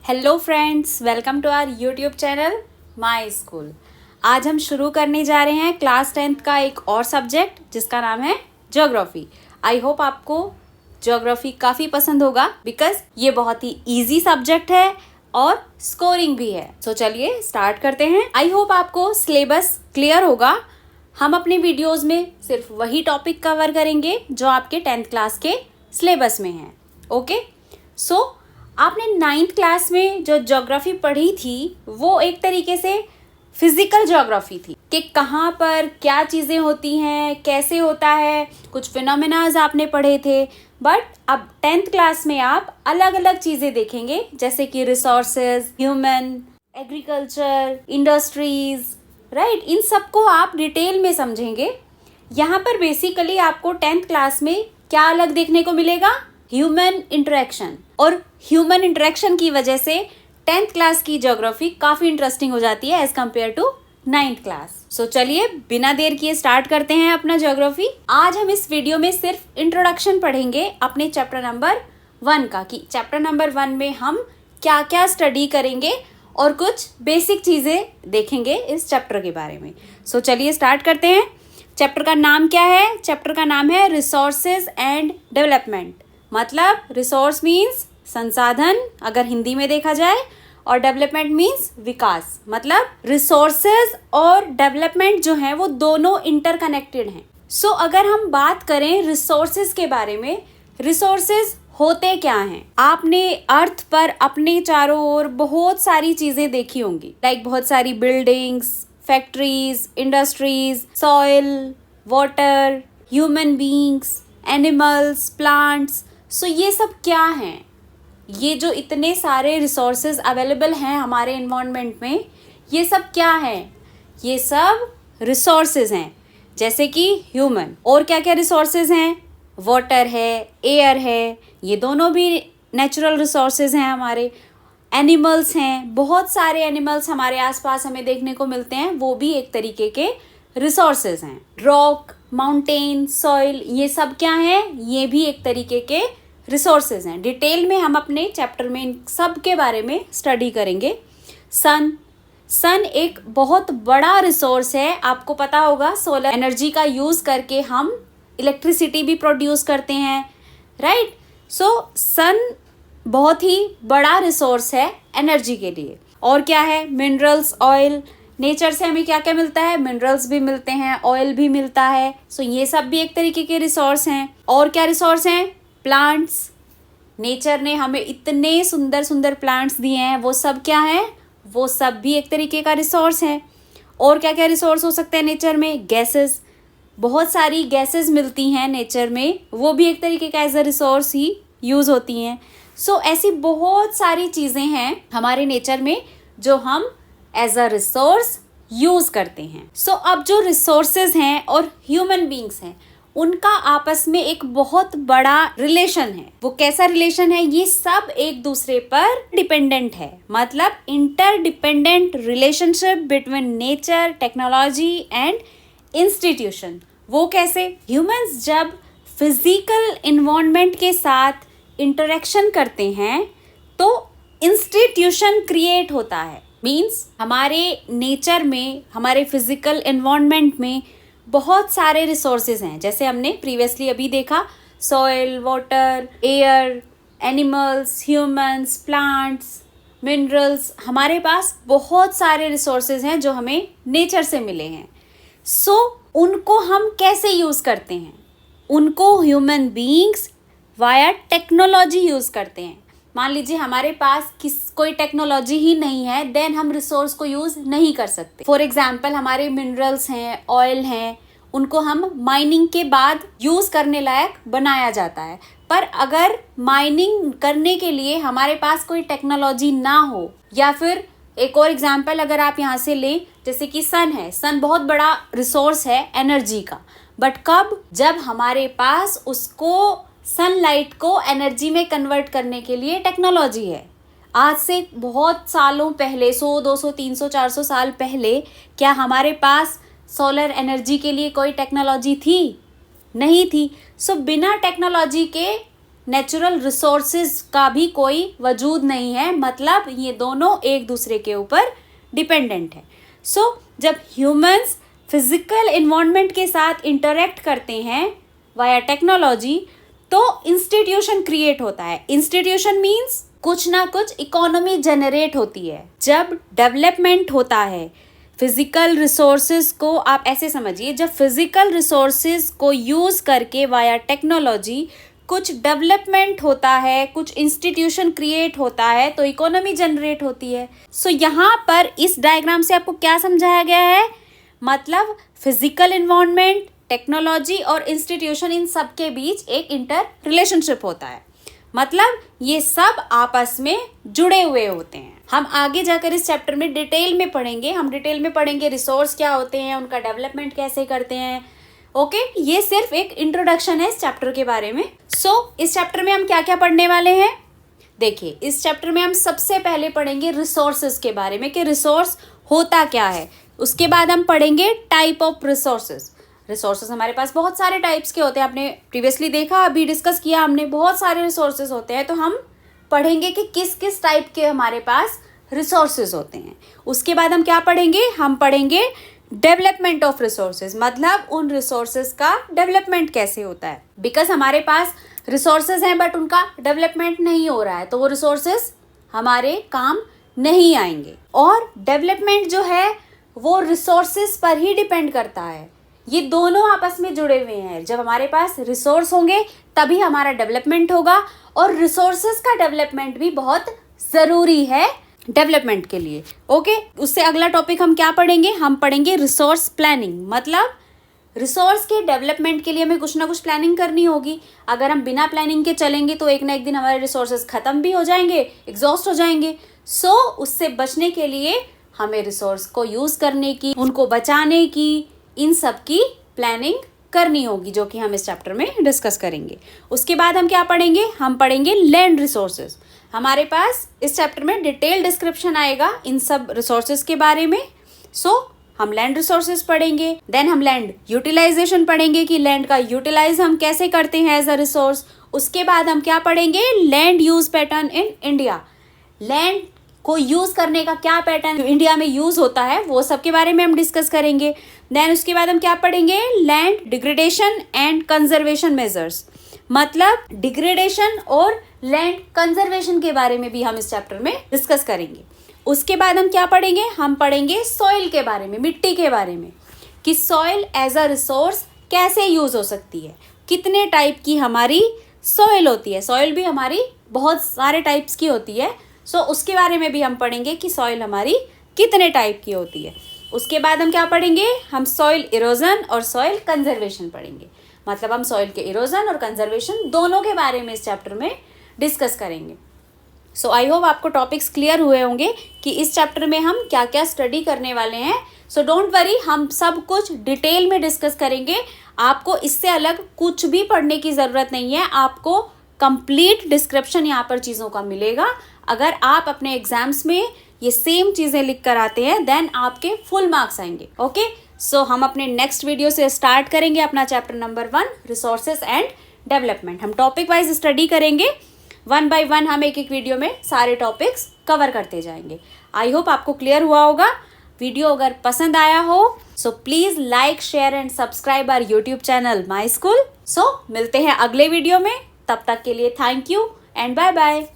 Hello friends, welcome to our YouTube channel my school. आज हम शुरू करने जा रहे हैं क्लास 10th का एक और सब्जेक्ट जिसका नाम है ज्योग्राफी। आई होप आपको ज्योग्राफी काफ़ी पसंद होगा बिकॉज ये बहुत ही इजी सब्जेक्ट है और स्कोरिंग भी है। सो चलिए स्टार्ट करते हैं। आई होप आपको सिलेबस क्लियर होगा। हम अपने वीडियोज़ में सिर्फ वही टॉपिक कवर करेंगे जो आपके 10th क्लास के सिलेबस में हैं। ओके, सो आपने 9th क्लास में जो ज्योग्राफी पढ़ी थी वो एक तरीके से फिजिकल ज्योग्राफी थी कि कहाँ पर क्या चीज़ें होती हैं, कैसे होता है, कुछ फिनोमेनाज आपने पढ़े थे। बट अब 10th क्लास में आप अलग अलग चीज़ें देखेंगे जैसे कि resources, human, agriculture, industries, right. इन सबको आप डिटेल में समझेंगे। यहाँ पर बेसिकली आपको 10th क्लास में क्या अलग देखने को मिलेगा? Human interaction. और ह्यूमन इंटरेक्शन की वजह से 10th क्लास की ज्योग्राफी काफ़ी इंटरेस्टिंग हो जाती है as compare to 9th class. So चलिए बिना देर किए स्टार्ट करते हैं अपना ज्योग्राफी। आज हम इस वीडियो में सिर्फ इंट्रोडक्शन पढ़ेंगे अपने चैप्टर नंबर 1 का, कि चैप्टर नंबर 1 में हम क्या क्या स्टडी करेंगे और कुछ बेसिक चीज़ें देखेंगे इस चैप्टर के बारे में। सो चलिए स्टार्ट करते हैं। चैप्टर का नाम क्या है? चैप्टर का नाम है रिसोर्सेज एंड डेवलपमेंट। मतलब रिसोर्स मीन्स संसाधन अगर हिंदी में देखा जाए, और डेवलपमेंट मीन्स विकास। मतलब रिसोर्सेज और डेवलपमेंट जो है वो दोनों इंटरकनेक्टेड हैं। सो अगर हम बात करें रिसोर्सेज के बारे में, रिसोर्सेज होते क्या हैं? आपने अर्थ पर अपने चारों ओर बहुत सारी चीज़ें देखी होंगी, लाइक बहुत सारी buildings, factories, industries, soil, water, human beings, animals, plants. So ये सब क्या हैं? ये जो इतने सारे रिसोर्सेज अवेलेबल हैं हमारे इन्वायरमेंट में, ये सब क्या हैं? ये सब रिसोर्सेज हैं। जैसे कि ह्यूमन, और क्या क्या रिसोर्सेज हैं? वाटर है, एयर है, ये दोनों भी नेचुरल रिसोर्सेज हैं हमारे। एनिमल्स हैं, बहुत सारे एनिमल्स हमारे आसपास हमें देखने को मिलते हैं, वो भी एक तरीके के रिसोर्सेज हैं। रॉक, माउंटेन, सॉइल, ये सब क्या हैं? ये भी एक तरीके के रिसोर्सेज हैं। डिटेल में हम अपने चैप्टर में इन सब के बारे में स्टडी करेंगे। सन एक बहुत बड़ा रिसोर्स है। आपको पता होगा सोलर एनर्जी का यूज़ करके हम इलेक्ट्रिसिटी भी प्रोड्यूस करते हैं, राइट। सो सन बहुत ही बड़ा रिसोर्स है एनर्जी के लिए। और क्या है? Minerals, oil. नेचर से हमें क्या क्या मिलता है? मिनरल्स भी मिलते हैं, ऑयल भी मिलता है। सो ये सब भी एक तरीके के रिसोर्स हैं। और क्या रिसोर्स हैं? प्लांट्स। नेचर ने हमें इतने सुंदर सुंदर प्लांट्स दिए हैं, वो सब क्या हैं? वो सब भी एक तरीके का रिसोर्स है। और क्या क्या रिसोर्स हो सकते हैं नेचर में? गैसेस, बहुत सारी गैसेस मिलती हैं नेचर में, वो भी एक तरीके का एज अ रिसोर्स ही यूज़ होती हैं। सो ऐसी बहुत सारी चीज़ें हैं हमारे नेचर में जो हम एज अ रिसोर्स यूज़ करते हैं। सो अब जो रिसोर्सेज हैं और ह्यूमन बींग्स हैं, उनका आपस में एक बहुत बड़ा रिलेशन है। वो कैसा रिलेशन है? ये सब एक दूसरे पर डिपेंडेंट है। मतलब interdependent relationship between nature, technology and institution. वो कैसे? ह्यूमंस जब फिजिकल इन्वायरमेंट के साथ इंटरेक्शन करते हैं तो इंस्टीट्यूशन क्रिएट होता है। मीन्स हमारे नेचर में, हमारे फिजिकल इन्वायरमेंट में बहुत सारे रिसोर्सेज हैं। जैसे हमने प्रीवियसली अभी देखा, soil, water, air, animals, humans, plants, minerals. हमारे पास बहुत सारे रिसोर्सेज हैं जो हमें नेचर से मिले हैं। सो उनको हम कैसे यूज़ करते हैं? उनको human beings via technology use करते हैं। मान लीजिए हमारे पास कोई टेक्नोलॉजी ही नहीं है, देन हम रिसोर्स को यूज़ नहीं कर सकते। फॉर एग्जांपल हमारे मिनरल्स हैं, ऑयल हैं, उनको हम माइनिंग के बाद यूज़ करने लायक बनाया जाता है। पर अगर माइनिंग करने के लिए हमारे पास कोई टेक्नोलॉजी ना हो, या फिर एक और एग्जांपल अगर आप यहाँ से लें, जैसे कि सन है। सन बहुत बड़ा रिसोर्स है एनर्जी का, बट कब? जब हमारे पास उसको सनलाइट को एनर्जी में कन्वर्ट करने के लिए टेक्नोलॉजी है। आज से बहुत सालों पहले, 100, 200, 300, 400 साल पहले, क्या हमारे पास सोलर एनर्जी के लिए कोई टेक्नोलॉजी थी? नहीं थी। सो बिना टेक्नोलॉजी के नेचुरल रिसोर्सेज का भी कोई वजूद नहीं है, मतलब ये दोनों एक दूसरे के ऊपर डिपेंडेंट है। सो जब ह्यूमंस फिजिकल इन्वायरमेंट के साथ इंटरेक्ट करते हैं वाया टेक्नोलॉजी, तो इंस्टीट्यूशन क्रिएट होता है। इंस्टीट्यूशन मीन्स कुछ ना कुछ इकोनॉमी जनरेट होती है। जब डेवलपमेंट होता है फिजिकल रिसोर्सेज को, आप ऐसे समझिए, जब फिजिकल रिसोर्सेज को यूज़ करके वाया टेक्नोलॉजी कुछ डेवलपमेंट होता है, कुछ इंस्टीट्यूशन क्रिएट होता है, तो इकोनॉमी जनरेट होती है। सो यहाँ पर इस डायग्राम से आपको क्या समझाया गया है, मतलब फिजिकल इन्वायरमेंट, टेक्नोलॉजी और इंस्टीट्यूशन, इन सब के बीच एक इंटर रिलेशनशिप होता है, मतलब ये सब आपस में जुड़े हुए होते हैं। हम आगे जाकर इस चैप्टर में डिटेल में पढ़ेंगे, हम डिटेल में पढ़ेंगे रिसोर्स क्या होते हैं, उनका डेवलपमेंट कैसे करते हैं। ओके, ये सिर्फ एक इंट्रोडक्शन है इस चैप्टर के बारे में। इस चैप्टर में हम क्या क्या पढ़ने वाले हैं, देखिए इस चैप्टर में हम सबसे पहले पढ़ेंगे रिसोर्सेज के बारे में कि रिसोर्स होता क्या है। उसके बाद हम पढ़ेंगे टाइप ऑफ रिसोर्सेज। रिसोर्सेज हमारे पास बहुत सारे टाइप्स के होते हैं, आपने प्रीवियसली देखा, अभी डिस्कस किया हमने, बहुत सारे रिसोर्सेज होते हैं। तो हम पढ़ेंगे कि किस किस टाइप के हमारे पास रिसोर्सेज होते हैं। उसके बाद हम क्या पढ़ेंगे, हम पढ़ेंगे डेवलपमेंट ऑफ रिसोर्सेज, मतलब उन रिसोर्सेज का डेवलपमेंट कैसे होता है। बिकॉज हमारे पास रिसोर्सेज हैं बट उनका डेवलपमेंट नहीं हो रहा है, तो वो रिसोर्सेज हमारे काम नहीं आएंगे। और डेवलपमेंट जो है वो रिसोर्सेज पर ही डिपेंड करता है, ये दोनों आपस में जुड़े हुए हैं। जब हमारे पास रिसोर्स होंगे तभी हमारा डेवलपमेंट होगा, और रिसोर्सेज का डेवलपमेंट भी बहुत ज़रूरी है डेवलपमेंट के लिए। ओके, उससे अगला टॉपिक हम क्या पढ़ेंगे, हम पढ़ेंगे रिसोर्स प्लानिंग, मतलब रिसोर्स के डेवलपमेंट के लिए हमें कुछ ना कुछ प्लानिंग करनी होगी। अगर हम बिना प्लानिंग के चलेंगे तो एक ना एक दिन हमारे रिसोर्सेज ख़त्म भी हो जाएंगे, एग्जॉस्ट हो जाएंगे। उससे बचने के लिए हमें रिसोर्स को यूज़ करने की, उनको बचाने की, इन सब की प्लानिंग करनी होगी, जो कि हम इस चैप्टर में डिस्कस करेंगे। उसके बाद हम क्या पढ़ेंगे, हम पढ़ेंगे लैंड रिसोर्सेज। हमारे पास इस चैप्टर में डिटेल डिस्क्रिप्शन आएगा इन सब रिसोर्सेज के बारे में। हम लैंड रिसोर्सेज पढ़ेंगे, देन हम लैंड यूटिलाइजेशन पढ़ेंगे कि लैंड का यूटिलाइज हम कैसे करते हैं एज अ रिसोर्स। उसके बाद हम क्या पढ़ेंगे, land use pattern in India, land को यूज़ करने का क्या पैटर्न इंडिया में यूज़ होता है, वो सब के बारे में हम डिस्कस करेंगे। देन उसके बाद हम क्या पढ़ेंगे, land degradation and conservation measures, मतलब डिग्रेडेशन और लैंड कंजर्वेशन के बारे में भी हम इस चैप्टर में डिस्कस करेंगे। उसके बाद हम क्या पढ़ेंगे, हम पढ़ेंगे सॉइल के बारे में, मिट्टी के बारे में, कि सॉइल एज अ रिसोर्स कैसे यूज़ हो सकती है, कितने टाइप की हमारी सॉइल होती है। सॉइल भी हमारी बहुत सारे टाइप्स की होती है, उसके बारे में भी हम पढ़ेंगे कि सॉइल हमारी कितने टाइप की होती है। उसके बाद हम क्या पढ़ेंगे, हम सॉइल इरोजन और सॉइल कंजर्वेशन पढ़ेंगे, मतलब हम सॉइल के इरोजन और कंजर्वेशन दोनों के बारे में इस चैप्टर में डिस्कस करेंगे। आई होप आपको टॉपिक्स क्लियर हुए होंगे कि इस चैप्टर में हम क्या क्या स्टडी करने वाले हैं। डोंट वरी, हम सब कुछ डिटेल में डिस्कस करेंगे। आपको इससे अलग कुछ भी पढ़ने की ज़रूरत नहीं है, आपको कंप्लीट डिस्क्रिप्शन यहाँ पर चीज़ों का मिलेगा। अगर आप अपने एग्जाम्स में ये सेम चीज़ें लिख कर आते हैं देन आपके फुल मार्क्स आएंगे। ओके, हम अपने नेक्स्ट वीडियो से स्टार्ट करेंगे अपना chapter number 1 resources and development. हम टॉपिक वाइज स्टडी करेंगे, 1 बाय 1 हम एक एक वीडियो में सारे टॉपिक्स कवर करते जाएंगे। आई होप आपको क्लियर हुआ होगा। वीडियो अगर पसंद आया हो please like, share and subscribe our YouTube channel my school. मिलते हैं अगले वीडियो में, तब तक के लिए thank you and bye bye.